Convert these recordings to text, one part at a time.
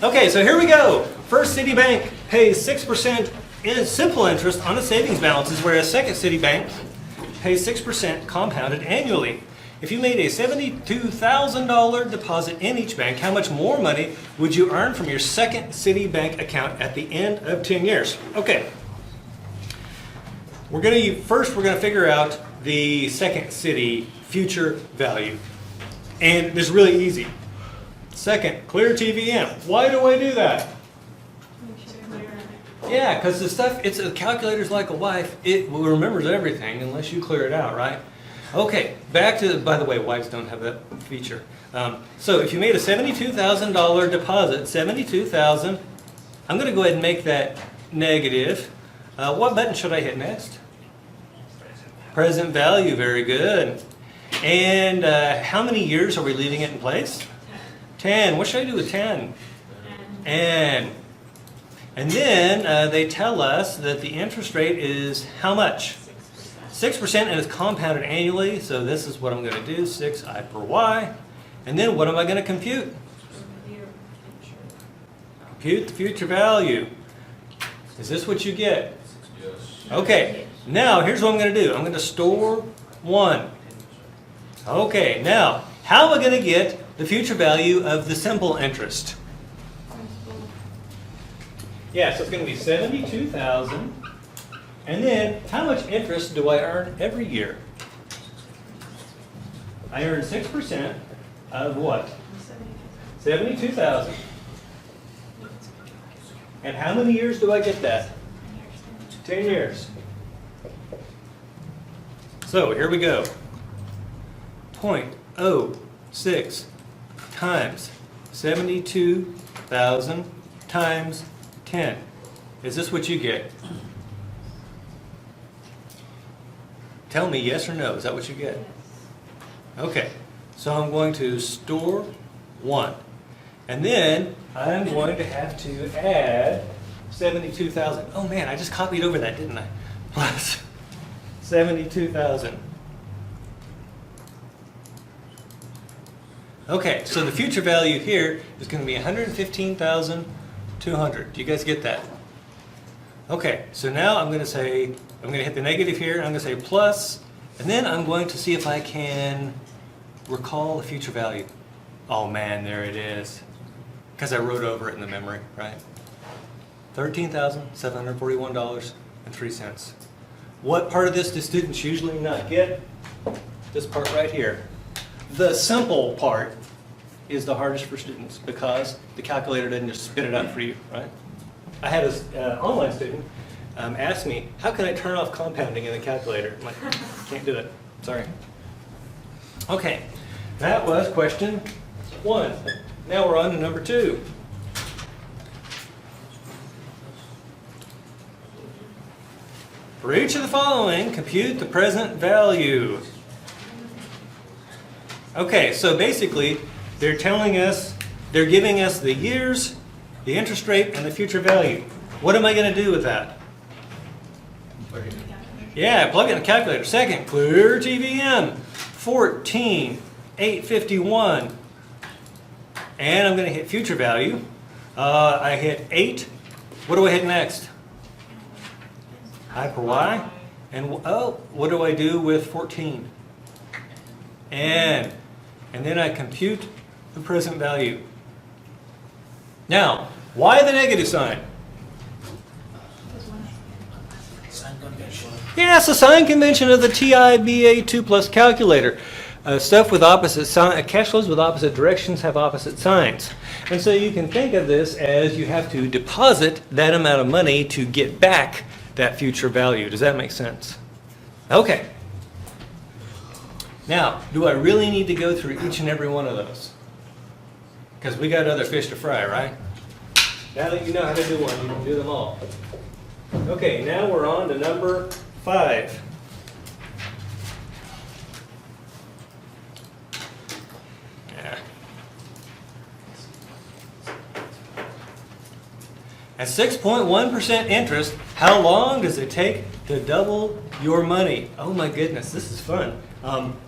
Okay, so here we go. First City Bank pays 6% in simple interest on its savings balances, whereas Second City Bank pays 6% compounded annually. If you made a $72,000 deposit in each bank, how much more money would you earn from your Second City Bank account at the end of 10 years? Okay. We're going to figure out the Second City future value. And it's really easy. Second, clear TVM. Why do I do that? Yeah, because the calculator's like a wife. It remembers everything unless you clear it out, right? Okay, back to, by the way, wives don't have that feature. So if you made a $72,000 deposit, $72,000, I'm going to go ahead and make that negative. What button should I hit next? Present value, very good. And how many years are we leaving it in place? 10. What should I do with 10? And then they tell us that the interest rate is how much? 6% and it's compounded annually. So this is what I'm going to do, 6i per y. And then what am I going to compute? Compute the future value. Is this what you get? Yes. Okay. Now here's what I'm going to do. I'm going to store 1. Okay. Now how am I going to get the future value of the simple interest? Yeah, so it's going to be 72,000. And then, how much interest do I earn every year? I earn 6% of what? 72,000. And how many years do I get that? 10 years. So, here we go. 0.06 times 72,000 times 10. Is this what you get? Tell me yes or no. Is that what you get? Okay. So I'm going to store 1. And then I'm going to have to add 72,000. Oh man, I just copied over that, didn't I? Plus 72,000. Okay, so the future value here is going to be 115,200. Do you guys get that? Okay, so now I'm going to hit the negative here, and I'm going to say plus, and then I'm going to see if I can recall the future value. Oh man, there it is. Because I wrote over it in the memory, right? $13,741.03. What part of this do students usually not get? This part right here. The simple part is the hardest for students because the calculator doesn't just spit it out for you, right? I had an online student ask me, how can I turn off compounding in the calculator? I'm like, can't do it. Sorry. Okay, that was question 1. Now we're on to number 2. For each of the following, compute the present value. Okay, so basically, they're giving us the years, the interest rate, and the future value. What am I going to do with that? Yeah, plug it in the calculator. Second, clear TVM, 14,851. And I'm going to hit future value. I hit 8. What do I hit next? I per y. And what do I do with 14? And then I compute the present value. Now, why the negative sign? Yeah, it's the sign convention of the TIBA2 plus calculator. Stuff with opposite sign, cash flows with opposite directions have opposite signs. And so you can think of this as you have to deposit that amount of money to get back that future value. Does that make sense? Okay. Now, do I really need to go through each and every one of those? Because we got other fish to fry, right? Now that you know how to do one, you can do them all. Okay, now we're on to number 5. Yeah. At 6.1% interest, how long does it take to double your money? Oh my goodness, this is fun.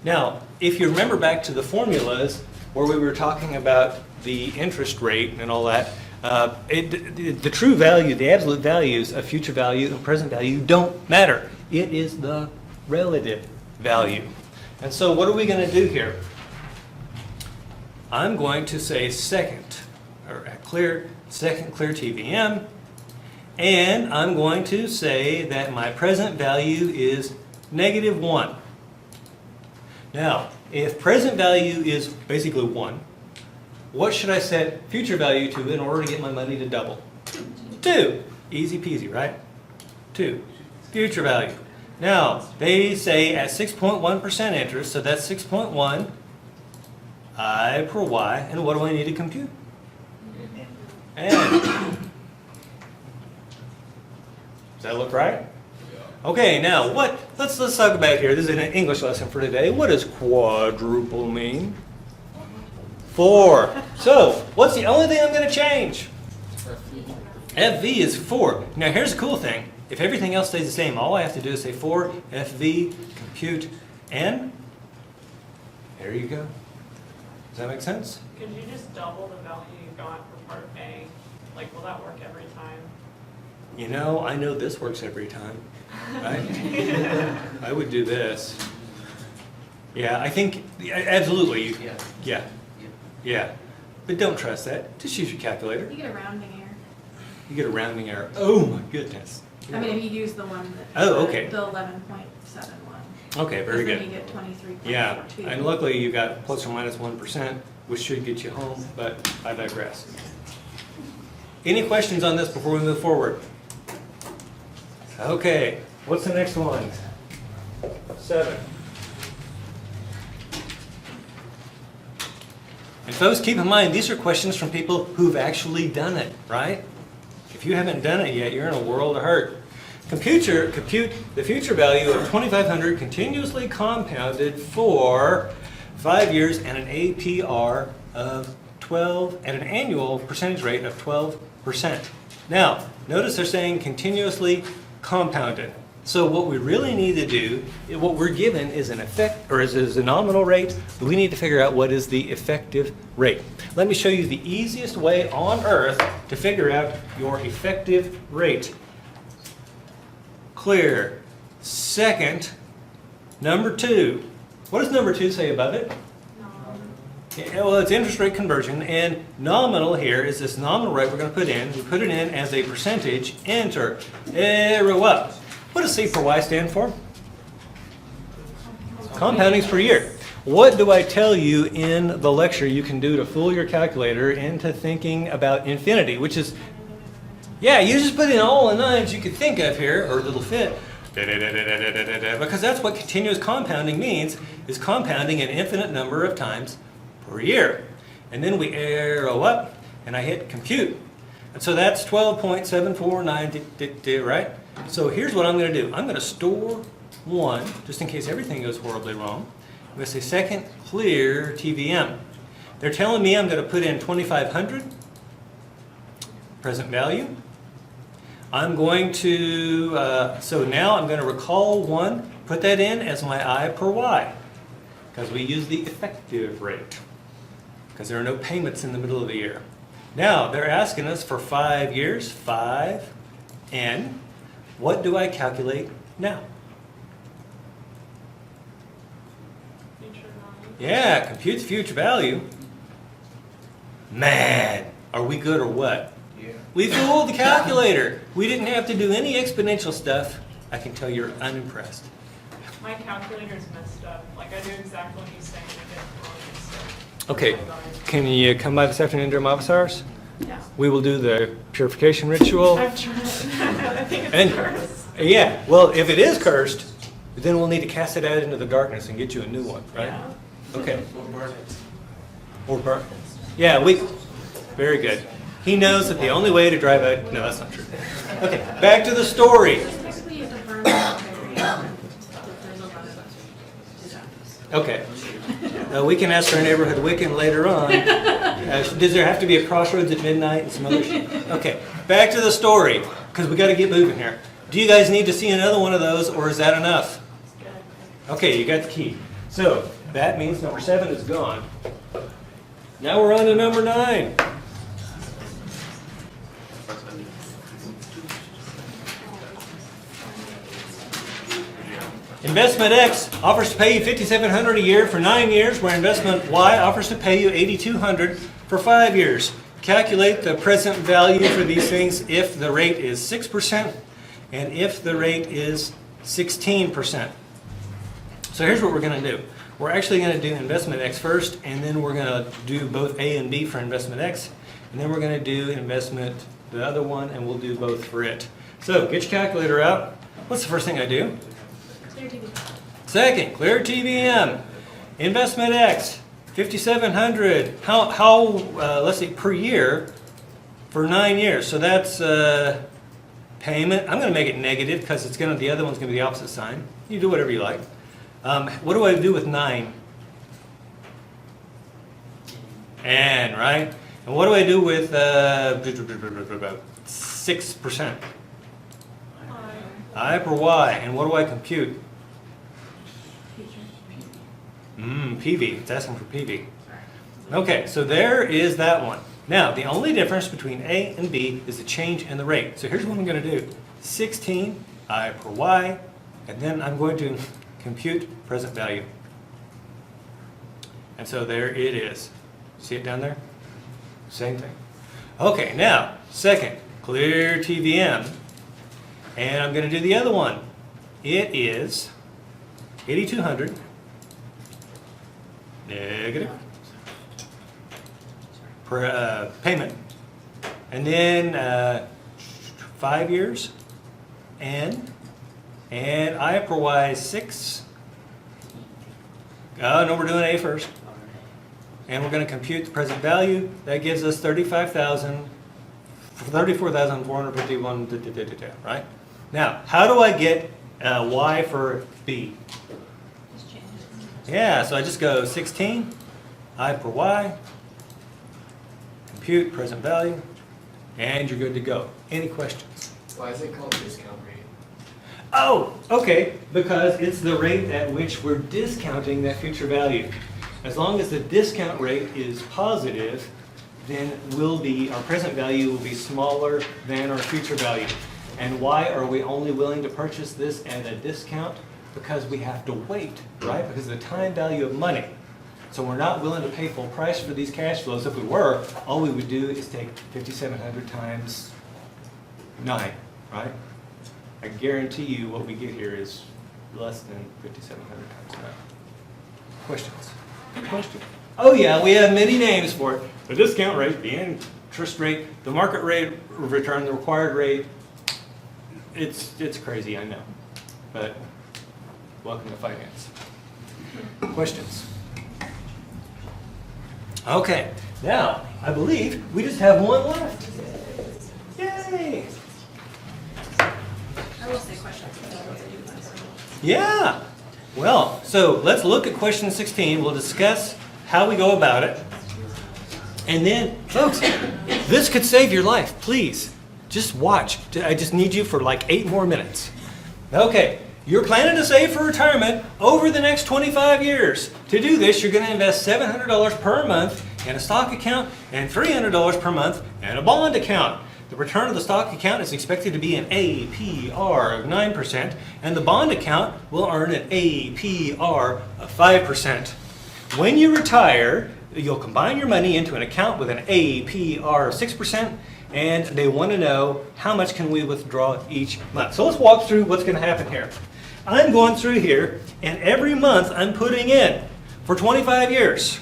Now, if you remember back to the formulas where we were talking about the interest rate and all that, The true value, the absolute values of future value and present value don't matter. It is the relative value. And so what are we going to do here? I'm going to say second clear TVM, and I'm going to say that my present value is -1. Now, if present value is basically 1, what should I set future value to in order to get my money to double? 2. Easy peasy, right? 2. Future value. Now, they say at 6.1% interest, so that's 6.1 I per y, and what do I need to compute? N. Does that look right? Okay, now let's talk about here. This is an English lesson for today. What does quadruple mean? 4. So, what's the only thing I'm going to change? FV is 4. Now, here's the cool thing. If everything else stays the same, all I have to do is say 4, FV, compute, N. There you go. Does that make sense? Could you just double the value you got for part A? Like, will that work every time? You know, I know this works every time, right? I would do this. Yeah, I think, absolutely. Yeah. But don't trust that. Just use your calculator. You get a rounding error. You get a rounding error. Oh my goodness. I mean, if you use the one that. Oh, okay. The 11.71. Okay, very good. Then you get 23.42. Yeah, and luckily you got plus or minus 1%, which should get you home, but I digress. Any questions on this before we move forward? Okay, what's the next one? 7. And folks, keep in mind, these are questions from people who've actually done it, right? If you haven't done it yet, you're in a world of hurt. Compute the future value of 2,500 continuously compounded for 5 years and an APR of 12 at an annual percentage rate of 12%. Now, notice they're saying continuously compounded. So what we really need to do, what we're given is an effect, or is a nominal rate. We need to figure out what is the effective rate. Let me show you the easiest way on earth to figure out your effective rate. Clear. Second, number 2. What does number 2 say above it? Yeah, well, it's interest rate conversion, and nominal here is this nominal rate we're going to put in. We put it in as a percentage, enter, arrow up. What does C per Y stand for? Compoundings per year. What do I tell you in the lecture you can do to fool your calculator into thinking about infinity, which is, yeah, you just put in all the nines you could think of here, or it'll fit, because that's what continuous compounding means, is compounding an infinite number of times per year. And then we arrow up, and I hit compute. And so that's 12.749, right? So here's what I'm going to do. I'm going to store 1, just in case everything goes horribly wrong. I'm going to say second clear TVM. They're telling me I'm going to put in 2,500, present value. I'm going to, so now I'm going to recall 1, put that in as my I per Y, because we use the effective rate, because there are no payments in the middle of the year. Now, they're asking us for 5 years, 5N. What do I calculate now? Future value. Yeah, compute the future value. Man, are we good or what? Yeah. We fooled the calculator. We didn't have to do any exponential stuff. I can tell you're unimpressed. My calculator's messed up. Like, I do exactly what you say, and I get it wrong. So Okay, can you come by this afternoon during office hours? Yeah. We will do the purification ritual. I've tried. I think it's And cursed. yeah, well, if it is cursed, then we'll need to cast it out into the darkness and get you a new one, right? Yeah. Okay. Or burn it. Or burn. Yeah, very good. He knows that the only way to drive out, no, that's not true. Okay, back to the story. Technically, you have to burn it every year. There's a lot of deductions. Okay. We can ask our neighborhood Wiccan later on. Does there have to be a crossroads at midnight and some other shit? Okay, back to the story, because we got to get moving here. Do you guys need to see another one of those, or is that enough? Okay, you got the key. So that means number 7 is gone. Now we're on to number 9. Investment X offers to pay you $5,700 a year for 9 years, where investment Y offers to pay you $8,200 for 5 years. Calculate the present value for these things if the rate is 6% and if the rate is 16%. So here's what we're going to do. We're actually going to do investment X first, and then we're going to do both A and B for investment X, and then we're going to do investment, the other one, and we'll do both for it. So get your calculator out. What's the first thing I do? Clear TV. Second, clear TVM. Investment X, $5,700. How let's see, per year for 9 years. So that's payment. I'm going to make it negative because it's going to, the other one's going to be the opposite sign. You do whatever you like. What do I do with 9? And, right? And what do I do with 6%? I per Y. And what do I compute? PV. It's asking for PV. Okay, so there is that one. Now, the only difference between A and B is the change in the rate. So here's what I'm going to do. 16 I per Y, and then I'm going to compute present value. And so there it is. See it down there? Same thing. Okay, now, second, clear TVM. And I'm going to do the other one. It is 8,200 negative per payment. And then 5 years and I per Y is 6. Oh, no, we're doing A first. And we're going to compute the present value. That gives us 34,451, right? Now, how do I get Y for B? Just change it. Yeah, so I just go 16, I per Y, compute present value, and you're good to go. Any questions? Why is it called discount rate? Oh, okay, because it's the rate at which we're discounting that future value. As long as the discount rate is positive, then our present value will be smaller than our future value. And why are we only willing to purchase this at a discount? Because we have to wait, right? Because of the time value of money. So we're not willing to pay full price for these cash flows. If we were, all we would do is take 5,700 times 9, right? I guarantee you what we get here is less than 5,700 times 9. Questions? Good question. Oh yeah, we have many names for it. The discount rate, the interest rate, the market rate of return, the required rate. It's crazy, I know. But welcome to finance. Questions? Okay, now I believe we just have one left. Yay! I will say questions. Yeah. Well, so let's look at question 16. We'll discuss how we go about it. And then, folks, this could save your life. Please, just watch. I just need you for like 8 more minutes. Okay, you're planning to save for retirement over the next 25 years. To do this, you're going to invest $700 per month in a stock account and $300 per month in a bond account. The return of the stock account is expected to be an APR of 9%, and the bond account will earn an APR of 5%. When you retire, you'll combine your money into an account with an APR of 6%, and they want to know how much can we withdraw each month. So let's walk through what's going to happen here. I'm going through here, and every month I'm putting in for 25 years.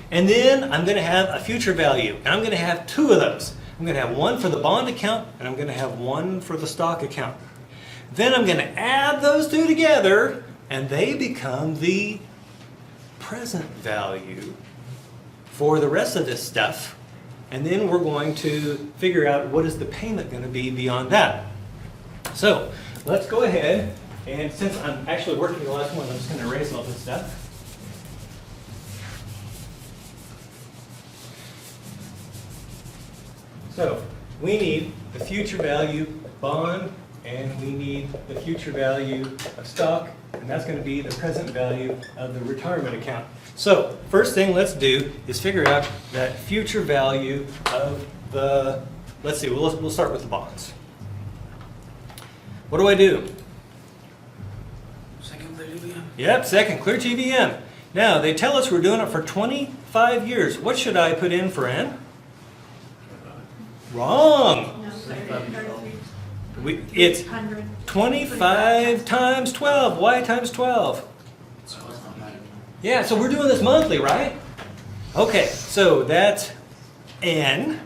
And then I'm going to have a future value, and I'm going to have 2 of those. I'm going to have one for the bond account, and I'm going to have one for the stock account. Then I'm going to add those 2 together, and they become the present value for the rest of this stuff. And then we're going to figure out what is the payment going to be beyond that. So let's go ahead, and since I'm actually working the last one, I'm just going to erase all this stuff. So we need the future value bond, and we need the future value of stock, and that's going to be the present value of the retirement account. So first thing let's do is figure out that future value of the let's see, we'll start with the bonds. What do I do? Second TVM. Yep, second, clear TVM. Now, they tell us we're doing it for 25 years. What should I put in for N? Wrong. No, 30. It's 100. 25 times 12. Y times 12. So it's not matter. Yeah, so we're doing this monthly, right? Okay, so that's N.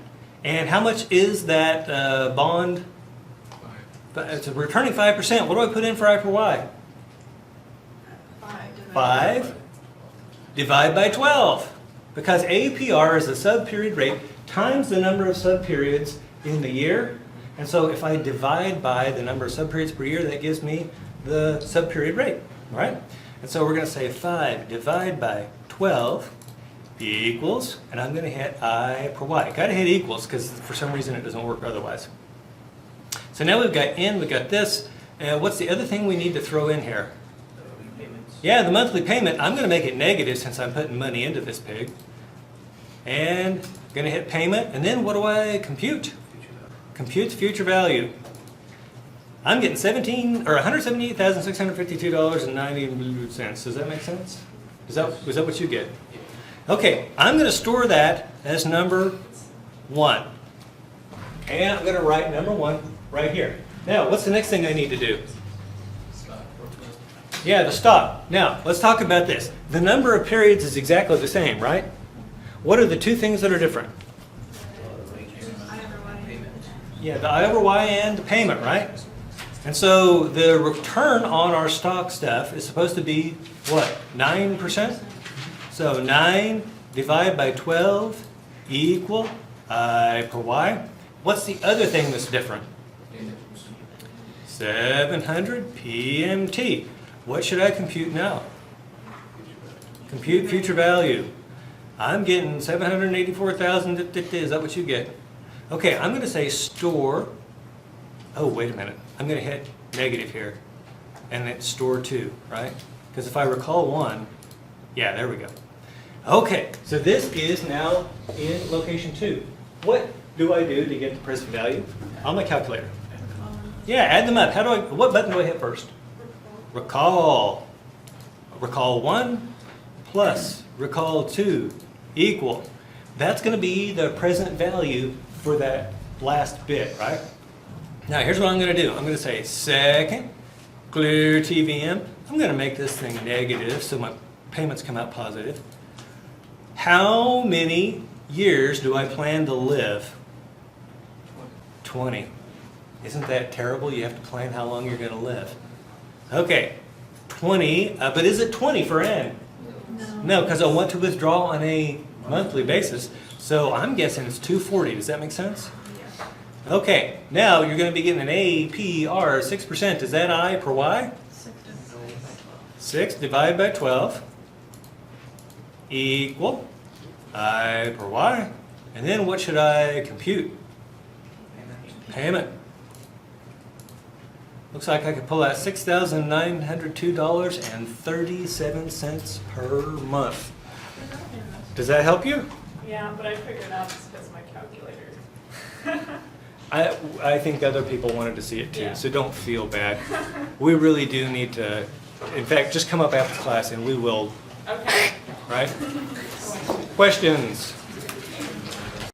And how much is that bond? It's returning 5%. What do I put in for I per Y? 5 divide by 12. Because APR is the sub-period rate times the number of sub-periods in the year. And so if I divide by the number of sub-periods per year, that gives me the sub-period rate, right? And so we're going to say 5 divide by 12 equals, and I'm going to hit I per Y. Got to hit equals because for some reason it doesn't work otherwise. So now we've got N, we've got this. What's the other thing we need to throw in here? Yeah, the monthly payment. I'm going to make it negative since I'm putting money into this pig. And going to hit payment. And then what do I compute? Compute future value. I'm getting $178,652.90. Does that make sense? Was that what you get? Okay, I'm going to store that as number 1. And I'm going to write number 1 right here. Now, what's the next thing I need to do? Yeah, the stop. Now, let's talk about this. The number of periods is exactly the same, right? What are the two things that are different? Yeah, the I over Y and the payment, right? And so the return on our stock stuff is supposed to be, what, 9%? So 9 divided by 12 equal I per Y. What's the other thing that's different? 700 PMT. What should I compute now? Compute future value. I'm getting 784,000. Is that what you get? Okay, I'm going to say store. Oh, wait a minute. I'm going to hit negative here. And then store 2, right? Because if I recall 1, yeah, there we go. Okay, so this is now in location 2. What do I do to get the present value? On my calculator. Yeah, add them up. What button do I hit first? Recall. Recall 1 plus recall 2 equal. That's going to be the present value for that last bit, right? Now here's what I'm going to do. I'm going to say second, clear TVM. I'm going to make this thing negative so my payments come out positive. How many years do I plan to live? 20. Isn't that terrible? You have to plan how long you're going to live. Okay, 20, but is it 20 for N? No, because I want to withdraw on a monthly basis. So I'm guessing it's 240. Does that make sense? Okay, now you're going to be getting an APR 6%. Is that I per Y? 6 divided by 12 equal I per Y. And then what should I compute? Payment. Looks like I could pull out $6,902.37 per month. Does that help you? Yeah, but I figured out it's because my calculator. I think other people wanted to see it too, Yeah. so don't feel bad. We really do need to, in fact, just come up after class and we will, Okay. right? Questions?